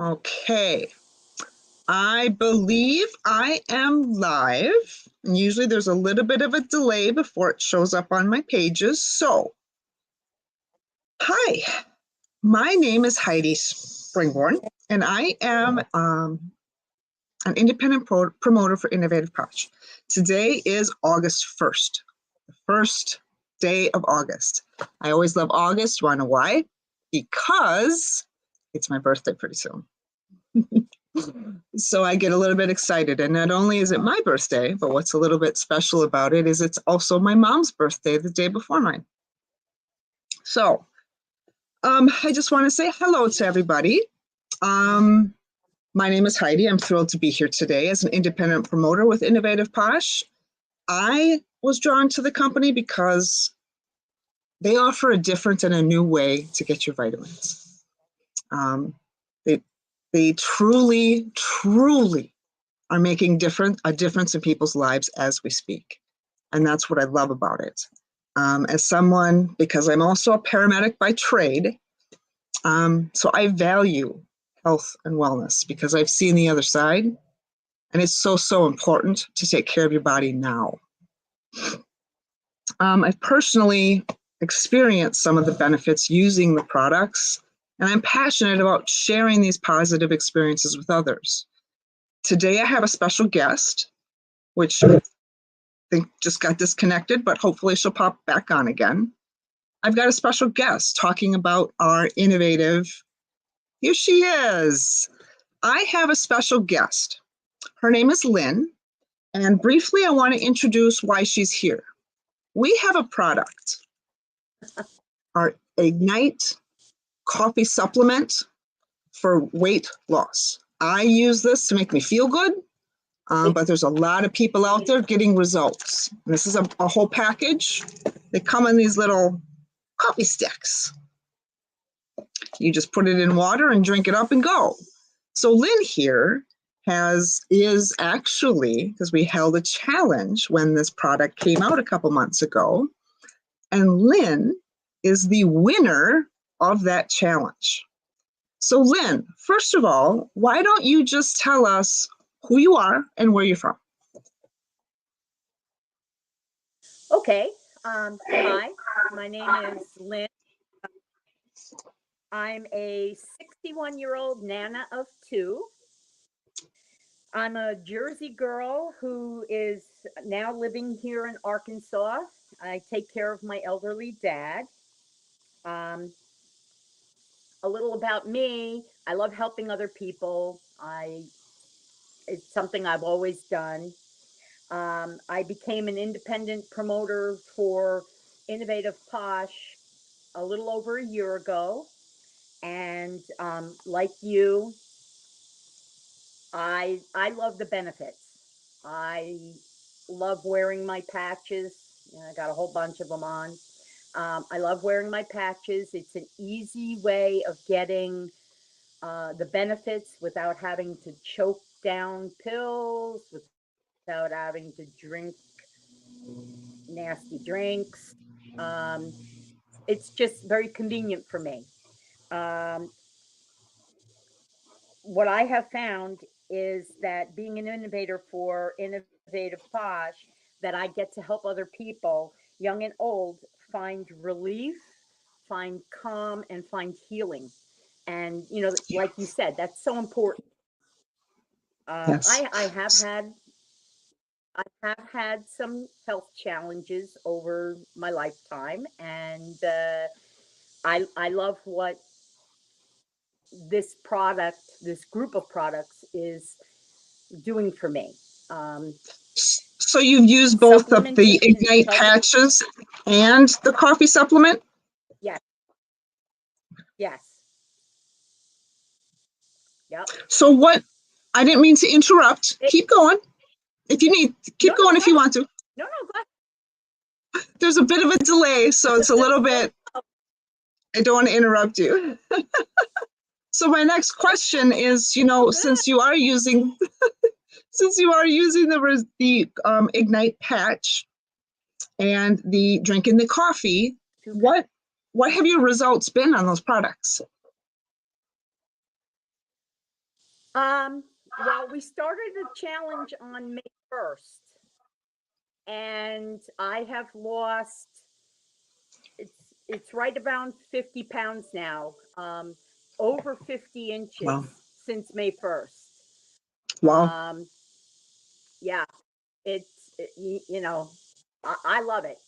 Okay, I believe I am live. And usually there's a little bit of a delay before it shows up on my pages. So, hi, my name is Heidi Springborn, and I am an independent promoter for Innovative Pouch. Today is August 1st, the first day of August. I always love August. Want to know why? Because it's my birthday pretty soon. So I get a little bit excited. And not only is it my birthday, but what's a little bit special about it is it's also my mom's birthday the day before mine. So I just want to say hello to everybody. My name is Heidi. I'm thrilled to be here today as an independent promoter with Innovative Posh. I was drawn to the company because they offer a different and a new way to get your vitamins. They truly, truly are making a difference in people's lives as we speak. And that's what I love about it. As someone, because I'm also a paramedic by trade, so I value health and wellness because I've seen the other side. And it's so, so important to take care of your body now. I've personally experienced some of the benefits using the products, and I'm passionate about sharing these positive experiences with others. Today, I have a special guest, which I think just got disconnected, but hopefully she'll pop back on again. I've got a special guest talking about our innovative, here she is. I have a special guest. Her name is Lynn, and briefly I want to introduce why she's here. We have a product, our Ignite coffee supplement for weight loss. I use this to make me feel good, but there's a lot of people out there getting results. And this is a whole package. They come in these little coffee sticks. You just put it in water and drink it up and go. So Lynn here is actually, because we held a challenge when this product came out a couple months ago, and Lynn is the winner of that challenge. So Lynn, first of all, why don't you just tell us who you are and where you're from? Okay. Hi, my name is Lynn. I'm a 61-year-old Nana of two. I'm a Jersey girl who is now living here in Arkansas. I take care of my elderly dad. Um, a little about me. I love helping other people. It's something I've always done. I became an independent promoter for Innovative Posh a little over a year ago. And like you, I love the benefits. I love wearing my patches. I got a whole bunch of them on. I love wearing my patches. It's an easy way of getting the benefits without having to choke down pills, without having to drink nasty drinks. Um, it's just very convenient for me. Um, what I have found is that being an innovator for Innovative Posh, that I get to help other people, young and old, find relief, find calm, and find healing. And like you said, that's so important. Um, Yes. I I have had I have had some health challenges over my lifetime, and I love what this group of products is doing for me. Um, So you've used both of the Supplementation is Ignite helping. patches and the coffee supplement? Yes, yes, yep. So what, I didn't mean to interrupt. It, Keep going. If you need, no, keep going no, if go you ahead. want to. No, no, go There's a bit of a delay, so it's a ahead. little Oh, bit, I don't want to interrupt you. So my next question is, oh, good. since you are using the Ignite patch and the drinking the coffee, Too bad. what, what have your results been on those products? Well, we started the challenge on May 1st, and I have lost, it's right around 50 pounds now, over 50 inches Wow. since May 1st. Wow. Yeah, you know, I love it.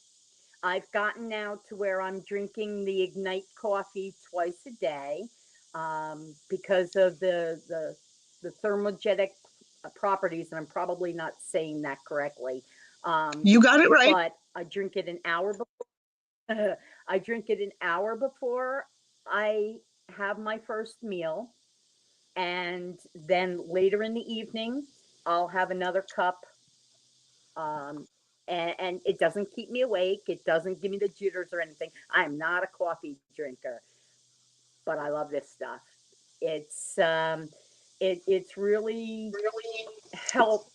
I've gotten now to where I'm drinking the Ignite coffee twice a day, because of the thermogenic properties, and I'm probably not saying that correctly. Um, You got it right. but I drink it an hour before. I drink it an hour before I have my first meal, and then later in the evening, I'll have another cup. Um, and it doesn't keep me awake. It doesn't give me the jitters or anything. I'm not a coffee drinker, but I love this stuff. It's it's really helped.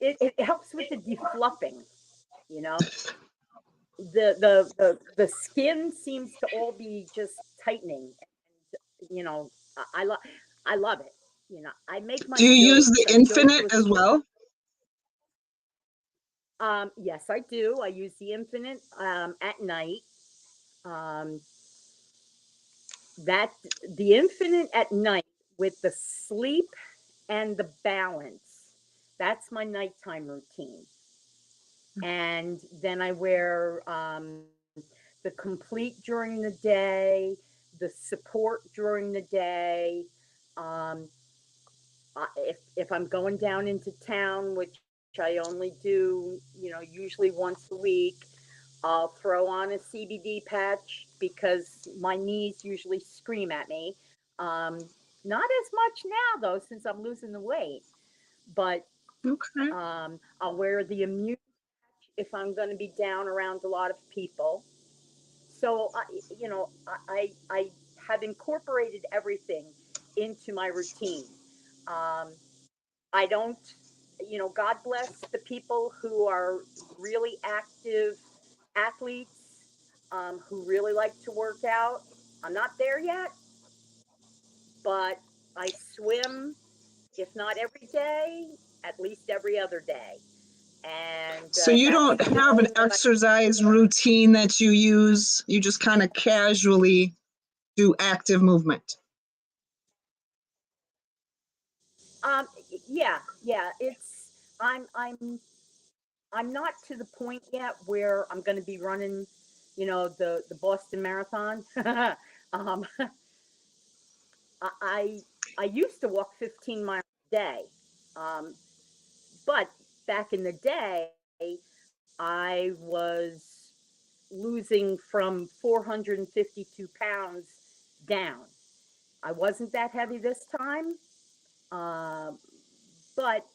It helps with the defluffing. You know, the skin seems to all be just tightening. You know, I love I love it. You know, I make my Do you use jokes. the I joke Infinite with as well? Yes, I do. I use the Infinite at night. Um, that the Infinite at night with the sleep and the balance. That's my nighttime routine. And then I wear the complete during the day, the support during the day. Um, if I'm going down into town, which I only do, you know, usually once a week, I'll throw on a CBD patch because my knees usually scream at me. Um, Not as much now though, since I'm losing the weight, but Okay. I'll wear the immune if I'm going to be down around a lot of people. So, you know, I have incorporated everything into my routine. Um, I don't, you know, God bless the people who are really active athletes, who really like to work out. I'm not there yet, but I swim, if not every day, at least every other day. And So you that's don't the have an thing that exercise routine that you use. You just kind of casually do active movement. yeah, yeah, I'm not to the point yet where I'm going to be running, you know, the Boston Marathon. um, I I used to walk 15 miles a day, um, but back in the day, I was losing from 452 pounds down. I wasn't that heavy this time, um, but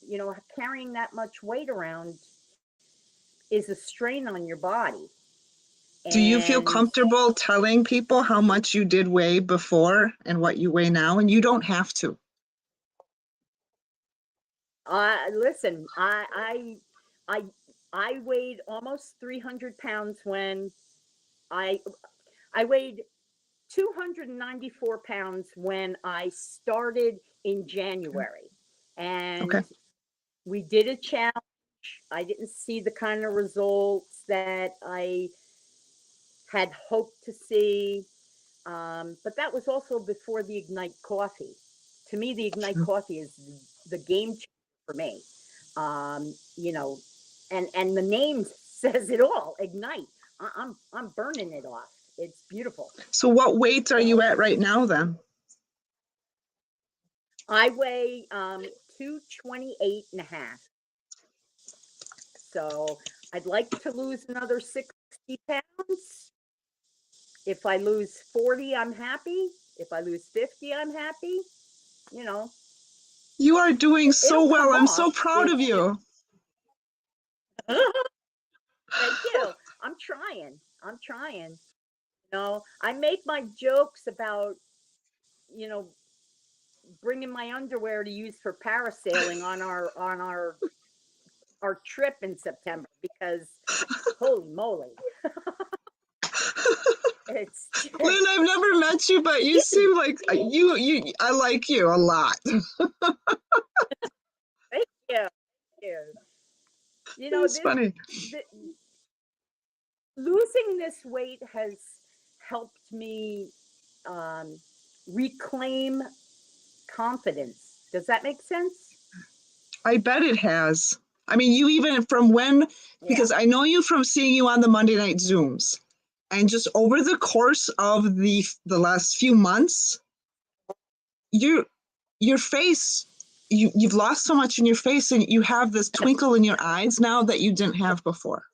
you know, carrying that much weight around is a strain on your body. Do you feel And comfortable telling people how much you did weigh before and what you weigh now? And you don't have to. listen, I, I weighed almost 300 pounds when I, I weighed 294 pounds when I started in January. Okay. And we did a challenge. I didn't see the kind of results that I had hoped to see. But that was also before the Ignite coffee. To me, the Ignite Sure. coffee is the game changer for me. You know, and the name says it all. Ignite. I'm burning it off. It's beautiful. So what weight are you So at right now then? I weigh 228 and a half. So I'd like to lose another 60 pounds. If I lose 40, I'm happy. If I lose 50, I'm happy. You know, You are doing so it'll well. come I'm so off. proud of It's just, you. thank you. I'm trying. I'm trying. You know, I make my jokes about, you know, bringing my underwear to use for parasailing on our trip in September because holy moly. It's Lynn, just, I've never met you, but you seem like I like you a lot. thank you. Thank you. You know, It's funny. the, losing this weight has helped me um, reclaim confidence. Does that make sense? I bet it has. I mean, you even from when, Yeah. because I know you from seeing you on the Monday night Zooms, and just over the course of the last few months, your face, you've lost so much in your face, and you have this twinkle in your eyes now that you didn't have before.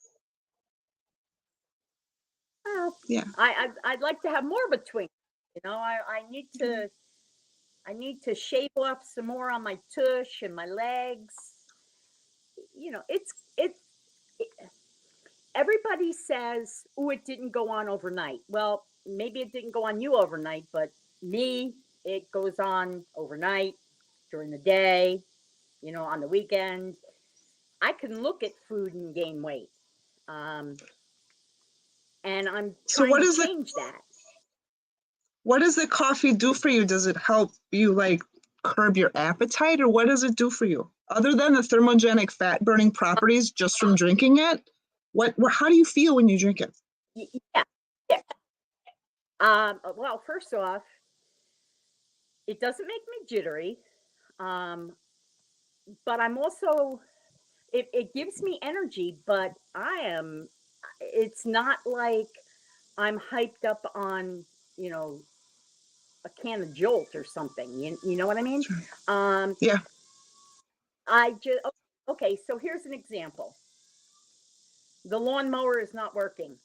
Well, Yeah. I'd like to have more of a twink. You know, I need to shave off some more on my tush and my legs. You know, it, everybody says, "Oh, it didn't go on overnight." Well, maybe it didn't go on you overnight, but me, it goes on overnight, during the day, you know, on the weekend. I can look at food and gain weight. Um, and I'm So trying to change that. what does the coffee do for you? Does it help you like curb your appetite, or what does it do for you? Other than the thermogenic fat burning properties just from drinking it, how do you feel when you drink it? Yeah. Yeah. Well, first off, it doesn't make me jittery. Um, but I'm also, it gives me energy, but it's not like I'm hyped up on, you know, a can of Jolt or something. You know what I mean? Sure. Um, Yeah. I just, okay, so here's an example. The lawnmower is not working.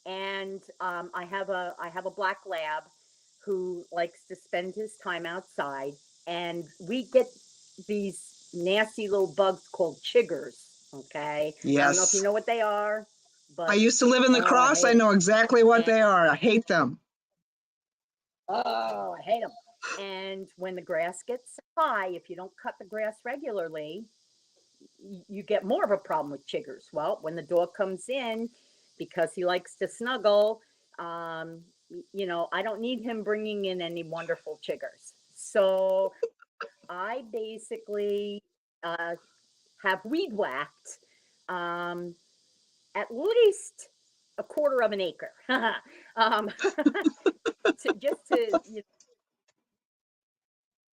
And I have a black lab who likes to spend his time outside, and we get these nasty little bugs called chiggers. Okay, I don't know if you Yes. know what they are, I but used to live in the oh, I cross. I hate them. know exactly what And they are. I hate them. oh, I hate them. And when the grass gets high, if you don't cut the grass regularly, you get more of a problem with chiggers. Well, when the dog comes in, because he likes to snuggle, um, you know, I don't need him bringing in any wonderful chiggers. So I basically have weed whacked um, at least a quarter of an acre. um, just to, you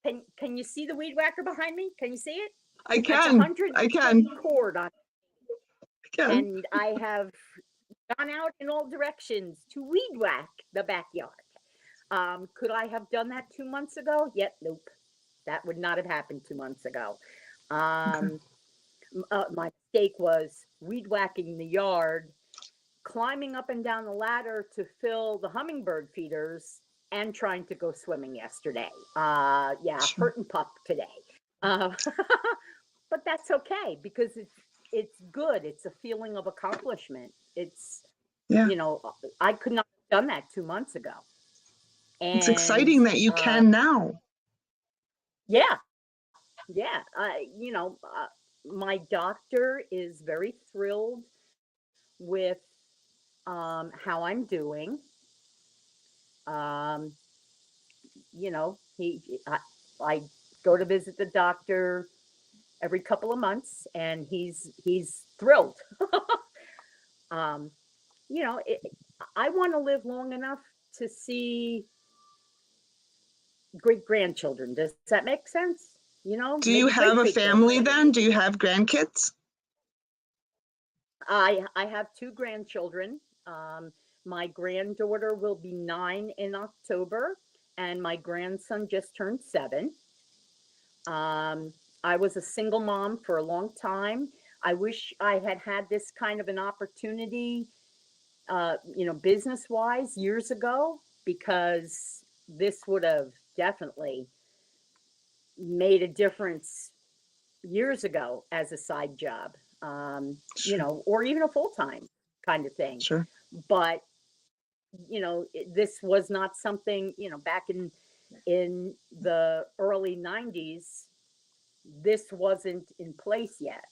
know, can you see the weed whacker behind me? Can you see it? I That's can. I 120 can. cord on, I can. and I have gone out in all directions to weed whack the backyard. Could I have done that 2 months ago? Yet, nope. That would not have happened 2 months ago. Okay. Um, my mistake was weed whacking the yard, climbing up and down the ladder to fill the hummingbird feeders, and trying to go swimming yesterday. Yeah, Sure. hurt and pup today. Uh, but that's okay because it's good. It's a feeling of accomplishment. It's, Yeah. you know, I could not have done that 2 months ago. It's And exciting that you can now. yeah, yeah, you know, my doctor is very thrilled with how I'm doing. Um, you know, I go to visit the doctor every couple of months, and he's thrilled. um, you know, I want to live long enough to see great grandchildren. Does that make sense? You know, Do you maybe have great a great family grandchildren. then? Do you have grandkids? I have two grandchildren. Um, my granddaughter will be 9 in October, and my grandson just turned 7. Um, I was a single mom for a long time. I wish I had had this kind of an opportunity, you know, business wise years ago, because this would have definitely made a difference years ago as a side job, you Sure. know, or even a full time kind of thing. Sure. But you know, this was not something, you know, back in the early 90s, this wasn't in place yet.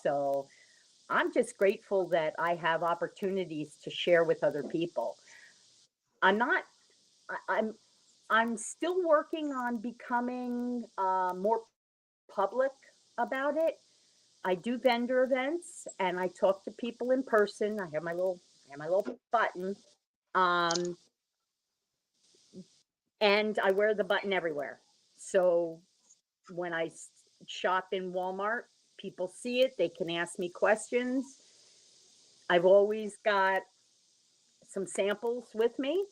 So I'm just grateful that I have opportunities to share with other people. I'm not, I'm still working on becoming more public about it. I do vendor events and I talk to people in person. I have my little button. Um, and I wear the button everywhere. So when shop in Walmart, people see it, they can ask me questions. I've always got some samples with me.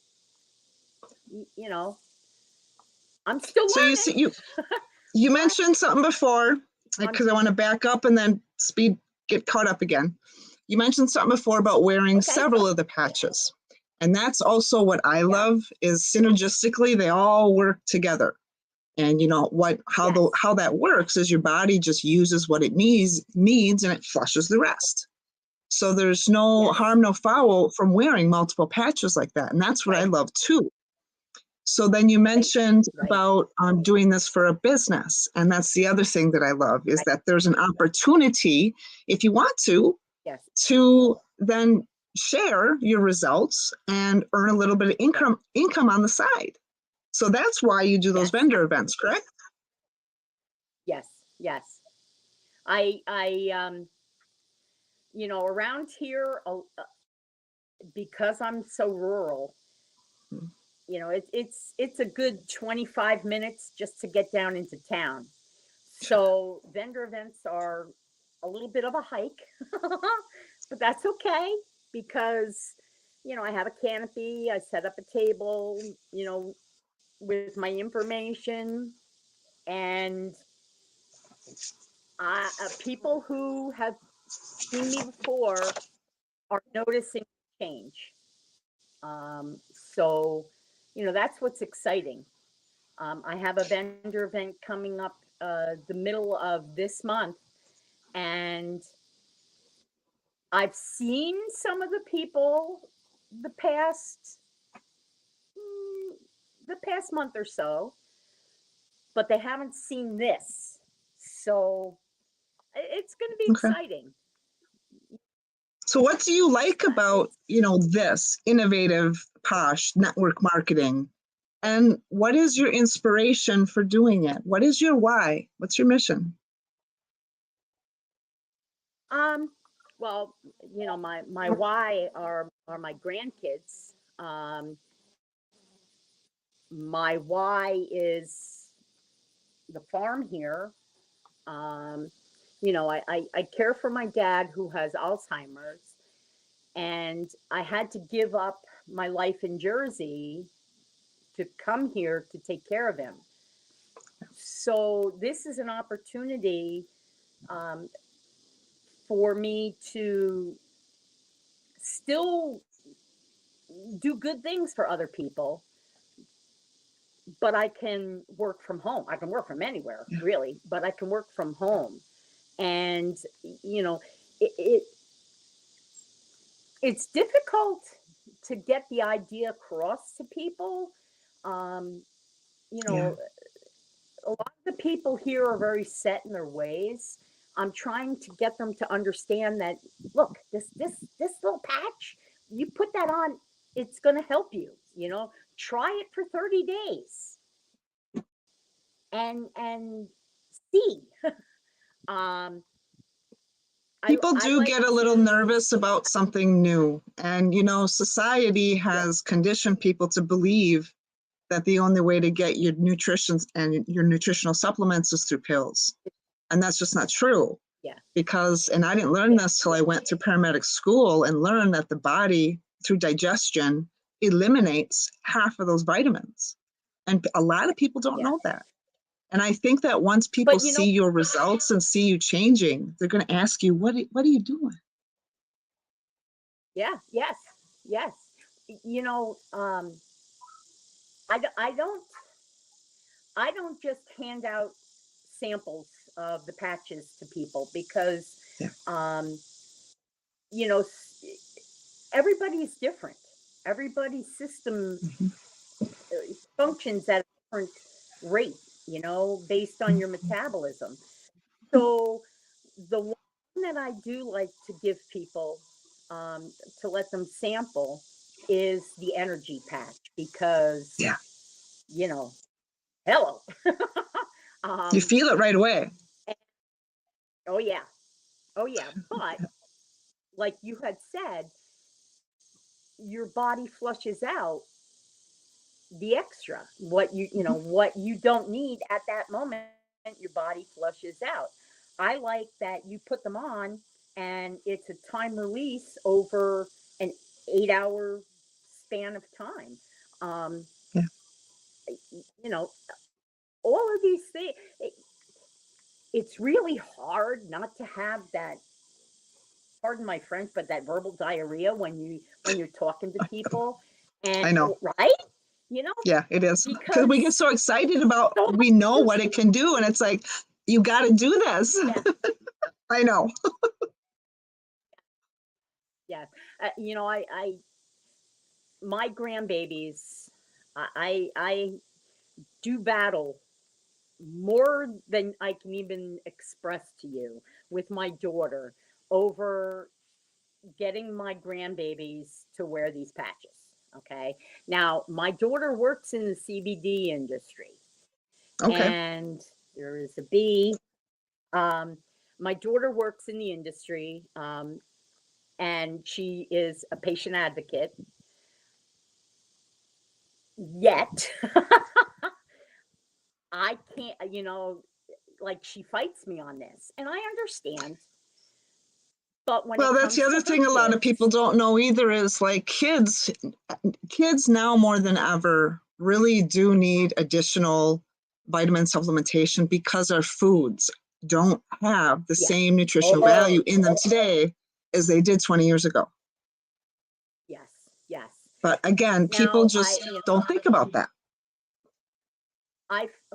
You know, I'm still So you see, learning. you mentioned something before, I'm because I want to back up and then get caught up again. You mentioned something before about wearing okay. several of the patches. And that's also what I Yeah. love is synergistically, they all work together. And you know how Yes. how that works is your body just uses what it needs and it flushes the rest. So there's no Yes. harm, no foul from wearing multiple patches like that. And that's what I Right. love too. So then you mentioned Right. about doing this for a business. And that's the other thing that I love is Right. that there's an opportunity, if you want Yes. to then share your results and earn a little bit of income on the side. So that's why you do those Yes. vendor events, correct? Yes. Yes. You know, around here, because I'm so rural, you know, it's a good 25 minutes just to get down into town. So vendor events are a little bit of a hike, but that's okay because, you know, I have a canopy, I set up a table, you know, with my information, and people who have seen me before are noticing change. So, you know, that's what's exciting. I have a vendor event coming up the middle of this month, and I've seen some of the people the past mm, the past month or so, but they haven't seen this. So it's going to be Okay. exciting. So what do you like about, this innovative Posh network marketing? And what is your inspiration for doing it? What is your why? What's your mission? Um, well, you know, my why are my grandkids. My why is the farm here. Um, you know, I care for my dad who has Alzheimer's, and I had to give up my life in Jersey to come here to take care of him. So this is an opportunity um, for me to still do good things for other people, but I can work from home. I can work from anywhere, really, but I can work from home. And, you know, it it's difficult to get the idea across to people. Um, you Yeah. know, a lot of the people here are very set in their ways. I'm trying to get them to understand that look, this little patch, you put that on, it's going to help you, you know. Try it for 30 days and see. um People I do like get a little to nervous about something new. And, society yeah, has conditioned people to believe that the only way to get your nutrition and your nutritional supplements is through pills. And that's just not true. yeah, And I didn't learn yeah, this till yeah, I went through paramedic school and learned that the body, through digestion, eliminates half of those vitamins. And a lot of people don't yeah. know that. And I think that once people But you know, see your results and see you changing, they're going to ask you, what are you doing? yeah, yes, yes. You know, I don't just hand out samples of the patches to people because Yeah. um, you know, everybody's different. Everybody's system Mhm. functions at a different rate, you know, based on your metabolism. So the one that I do like to give people to let them sample is the energy patch because, Yeah. you know, hello. You um, feel it right away. oh yeah, oh yeah. But like you had said, your body flushes out the extra, what you don't need at that moment, your body flushes out. I like that you put them on and it's a time release over an 8 hour span of time. Um, Yeah. you know, all of these things, it's really hard not to have that, pardon my French, but that verbal diarrhea when you're talking to people. And I know. right? You know, Yeah, it is. Because we get because so excited about, so we know what it can do. And it's like, you got to do this. yeah, I know. yeah. I my grandbabies, I do battle more than I can even express to you with my daughter over getting my grandbabies to wear these patches. Okay. Now, my daughter works in the CBD industry, Okay. and there is a B. Um, my daughter works in the industry, and she is a patient advocate. Yet, I can't, like she fights me on this, and I understand. But when Well, it that's the comes to other her thing a lot of people kids, don't know either is like kids now more than ever really do need additional vitamin supplementation because our foods don't have the yeah. same nutritional Oh, value in them today as they did 20 years ago. yes, yes. But again, people Now, just don't think about that.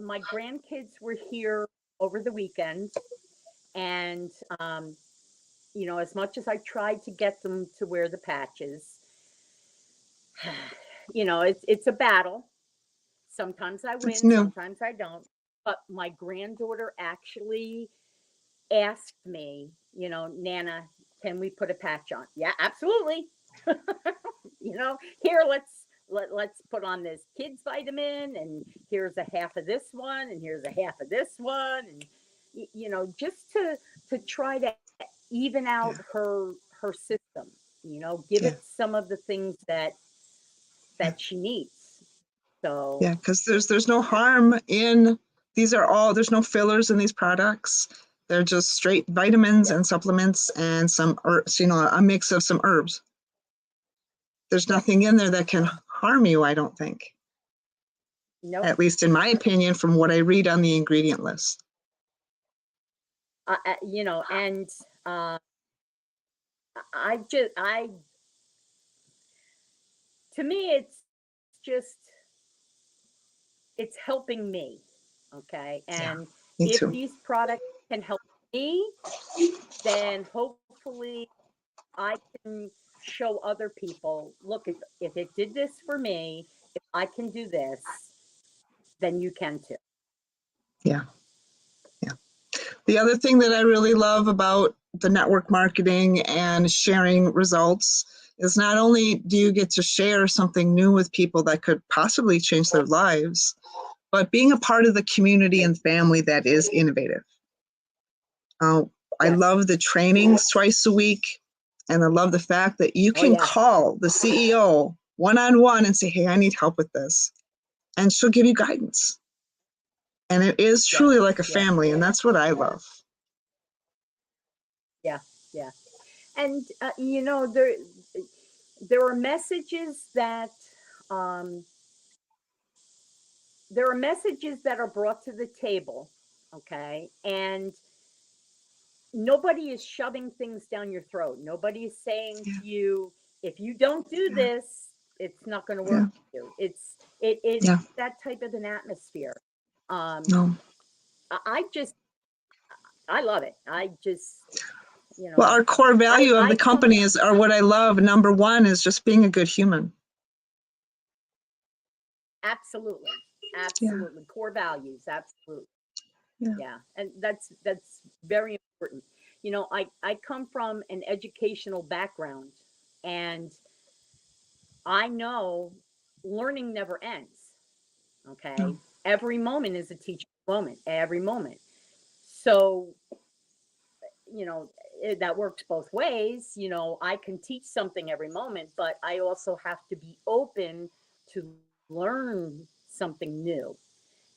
my grandkids were here over the weekend, and as much as I tried to get them to wear the patches, it's a battle. Sometimes I It's win, new. sometimes I don't. But my granddaughter actually asked me, Nana, can we put a patch on? Yeah, absolutely. Here, let's put on this kids vitamin, and here's a half of this one, and here's a half of this one, and just to try to even out Yeah. her system, give Yeah. it some of the things Yeah. that she needs. So Yeah. Because there's no harm in there's no fillers in these products. They're just straight vitamins yeah, and supplements and some herbs, a mix of some herbs. There's nothing in there that can harm you, I don't think. nope. At least in my opinion, from what I read on the ingredient list. And I to me, just it's helping me. Okay. Yeah, And me if too. these products can help me, then hopefully I can show other people, look, if it did this for me, if I can do this, then you can too. Yeah. Yeah. The other thing that I really love about the network marketing and sharing results is not only do you get to share something new with people that could possibly change their lives, but being a part of the community and family that is innovative. Uh, I Yes. love the trainings twice a week, and I love the fact that you Oh can yeah. call the CEO one-on-one and say, hey, I need help with this. And she'll give you guidance. And it is Yes. truly like a Yes. family, and that's what I love. Yeah. Yeah. And there are messages that um, are brought to the table, okay, and nobody is shoving things down your throat. Nobody is saying Yeah, to you, if you don't do yeah, this, it's not going to yeah, work for you. It's yeah. that type of an atmosphere. Um, No. I just I love it. I just Well, our core value of the I come company or what I love, number one, is just being a good human. absolutely, Yeah, absolutely core values, absolutely. yeah, Yeah, and that's very important. I come from an educational background, and I know learning never ends. Okay. No. Every moment is a teaching moment, every moment. So, you know, that works both ways. You know, I can teach something every moment, but I also have to be open to learn something new.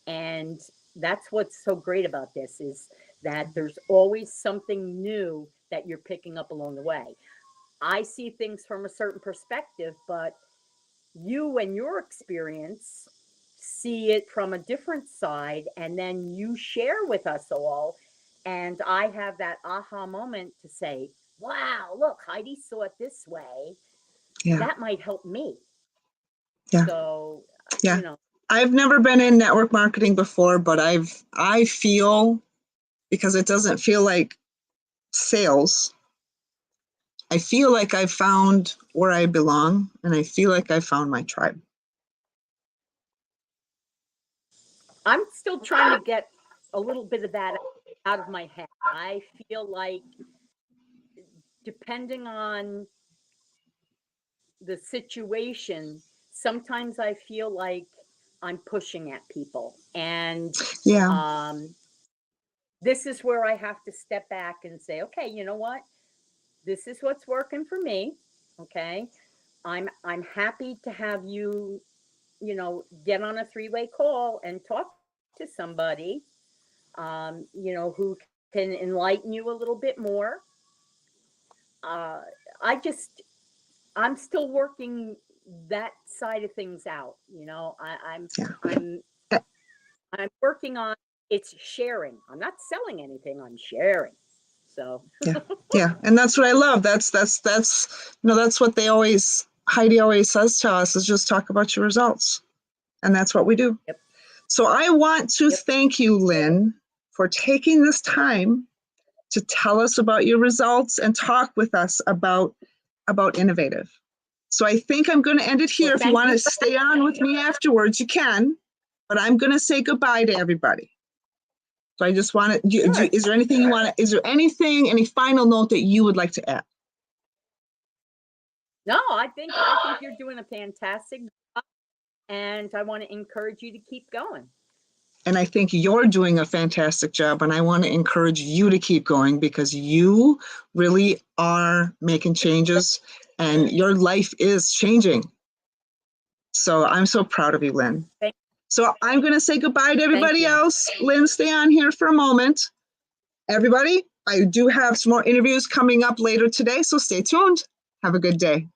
And that's what's so great about this is that there's always something new that you're picking up along the way. I see things from a certain perspective, but you and your experience see it from a different side, and then you share with us all. And I have that aha moment to say, wow, look, Heidi saw it this way. Yeah. That might help me. Yeah. So, Yeah. you know, I've never been in network marketing before, but I feel, because it doesn't feel like sales, I feel like I've found where I belong, and I feel like I found my tribe. I'm still trying to get a little bit of that out of my head. I feel like depending on the situation, sometimes I feel like I'm pushing at people. And Yeah. this is where I have to step back and say, okay, you know what? This is what's working for me. Okay. I'm happy to have you, you know, get on a three-way call and talk to somebody, you know, who can enlighten you a little bit more. Uh, I just, I'm still working that side of things out. You know, Yeah. I'm working on it's sharing. I'm not selling anything. I'm sharing. So Yeah. Yeah. And that's what I love. That's, you know, that's what Heidi always says to us, is just talk about your results. And that's what we do. yep, So I want to yep. thank you, Lynn, for taking this time to tell us about your results and talk with us about Innovative. So I think I'm going to end it here. Well, If you thank want you. to stay on with me afterwards, you can, but I'm going to say goodbye to everybody. So I just want to, Sure. is there anything you want to, is there anything, any final note that you would like to add? No, I think you're doing a fantastic job, and I want to encourage you to keep going. And I think you're doing a fantastic job, and I want to encourage you to keep going, because you really are making changes and your life is changing. So I'm so proud of you, Lynn. Thank So I'm going to say goodbye to everybody you. else. Lynn, stay on here for a moment. Everybody, I do have some more interviews coming up later today, so stay tuned. Have a good day.